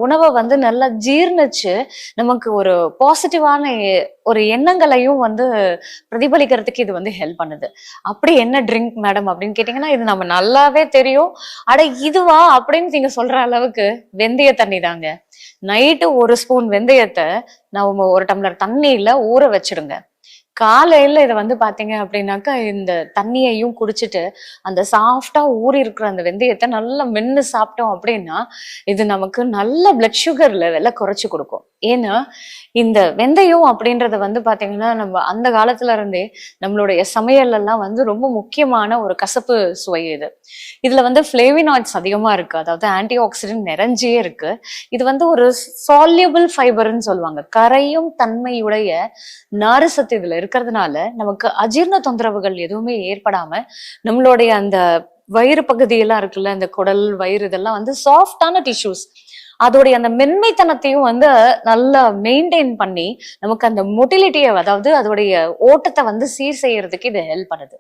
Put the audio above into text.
உணவை வந்து நல்லா ஜீர்ணிச்சு நமக்கு ஒரு பாசிட்டிவான ஒரு எண்ணங்களையும் வந்து பிரதிபலிக்கிறதுக்கு இது வந்து ஹெல்ப் பண்ணுது. அப்படி என்ன ட்ரிங்க் மேடம் அப்படின்னு கேட்டீங்கன்னா, இது நம்ம நல்லாவே தெரியும். அட இதுவா அப்படின்னு நீங்க சொல்ற அளவுக்கு வெந்தய தண்ணி தாங்க. நைட்டு 1 ஸ்பூன் வெந்தயத்தை நம்ம 1 டம்ளர் தண்ணியில ஊற வச்சிடுங்க. காலையில இத வந்து பாத்தீங்க அப்படின்னாக்கா, இந்த தண்ணியையும் குடிச்சிட்டு அந்த சாஃப்டா ஊறி இருக்கிற அந்த வெந்தயத்தை நல்லா மென்னு சாப்பிட்டோம் அப்படின்னா, இது நமக்கு நல்ல பிளட் சுகர் லெவல குறைச்சு கொடுக்கும். ஏன்னா இந்த வெந்தயம் அப்படின்றது வந்து பாத்தீங்கன்னா, நம்ம அந்த காலத்துல இருந்தே நம்மளுடைய சமையல் எல்லாம் வந்து ரொம்ப முக்கியமான ஒரு கசப்பு சுவை இது. இதுல வந்து பிளேவினாய்ட்ஸ் அதிகமா இருக்கு. அதாவது ஆன்டி ஆக்சிடென்ட் நிறைஞ்சே இருக்கு. இது வந்து ஒரு சால்யூபிள் ஃபைபர்ன்னு சொல்லுவாங்க. கரையும் தன்மையுடைய நார்சத்து இதுல இருக்கிறதுனால நமக்கு அஜீரண தொந்தரவுகள் எதுவுமே ஏற்படாம நம்மளுடைய அந்த வயிறு பகுதியெல்லாம் இருக்குல்ல, இந்த குடல் வயிறு இதெல்லாம் வந்து சாஃப்டான டிஷ்யூஸ், அதோடைய அந்த மென்மைத்தனத்தையும் வந்து நல்லா மெயின்டைன் பண்ணி நமக்கு அந்த மொட்டிலிட்டியை, அதாவது அதோடைய ஓட்டத்தை வந்து சீர் செய்யறதுக்கு இது ஹெல்ப் பண்ணுது.